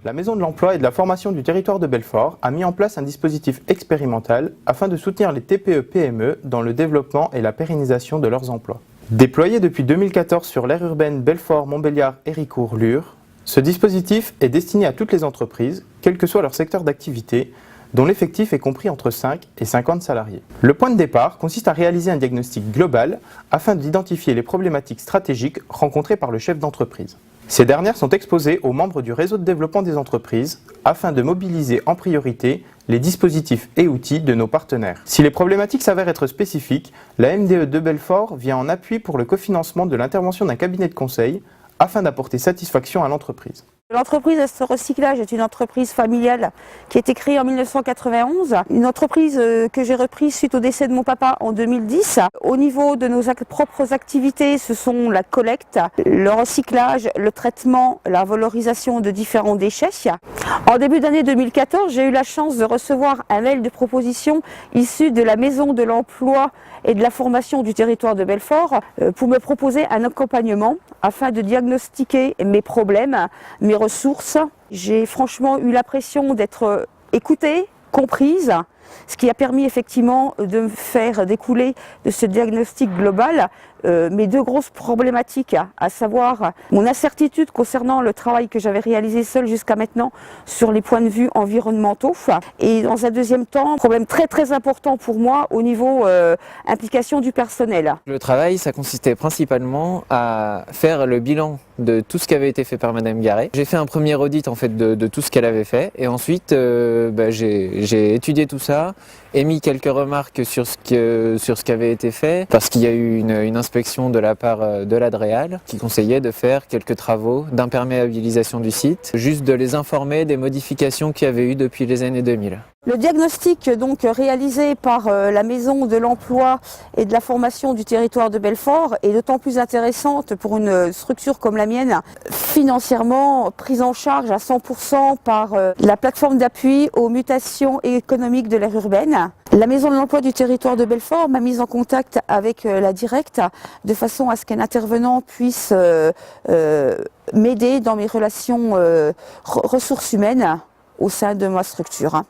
La Maison de l'Emploi et de la Formation du Territoire de Belfort a mis en place un dispositif expérimental afin de soutenir les TPE-PME dans le développement et la pérennisation de leurs emplois. Déployé depuis 2014 sur l'aire urbaine Belfort-Montbéliard-Héricourt-Lure, ce dispositif est destiné à toutes les entreprises, quel que soit leur secteur d'activité, dont l'effectif est compris entre 5 et 50 salariés. Le point de départ consiste à réaliser un diagnostic global afin d'identifier les problématiques stratégiques rencontrées par le chef d'entreprise. Ces dernières sont exposées aux membres du réseau de développement des entreprises afin de mobiliser en priorité les dispositifs et outils de nos partenaires. Si les problématiques s'avèrent être spécifiques, la MDE de Belfort vient en appui pour le cofinancement de l'intervention d'un cabinet de conseil afin d'apporter satisfaction à l'entreprise. L'entreprise SE Recyclage est une entreprise familiale qui a été créée en 1991, une entreprise que j'ai reprise suite au décès de mon papa en 2010. Au niveau de nos propres activités, ce sont la collecte, le recyclage, le traitement, la valorisation de différents déchets. En début d'année 2014, j'ai eu la chance de recevoir un mail de proposition issu de la Maison de l'Emploi et de la Formation du Territoire de Belfort pour me proposer un accompagnement afin de diagnostiquer mes problèmes, mes ressources. J'ai franchement eu l'impression d'être écoutée, comprise, ce qui a permis effectivement de me faire découler de ce diagnostic global mes deux grosses problématiques, à savoir mon incertitude concernant le travail que j'avais réalisé seul jusqu'à maintenant sur les points de vue environnementaux, et dans un deuxième temps, problème très important pour moi au niveau implication du personnel. Le travail, ça consistait principalement à faire le bilan de tout ce qui avait été fait par Madame Garet. J'ai fait un premier audit en fait de tout ce qu'elle avait fait, et ensuite j'ai étudié tout ça, émis quelques remarques sur ce qui avait été fait, parce qu'il y a eu une inspection de la part de l'Adréal qui conseillait de faire quelques travaux d'imperméabilisation du site, juste de les informer des modifications qu'il y avait eu depuis les années 2000. Le diagnostic donc réalisé par la Maison de l'Emploi et de la Formation du Territoire de Belfort est d'autant plus intéressante pour une structure comme la mienne, financièrement prise en charge à 100% par la plateforme d'appui aux mutations économiques de l'aire urbaine. La Maison de l'Emploi du Territoire de Belfort m'a mise en contact avec la directe de façon à ce qu'un intervenant puisse m'aider dans mes relations ressources humaines au sein de ma structure.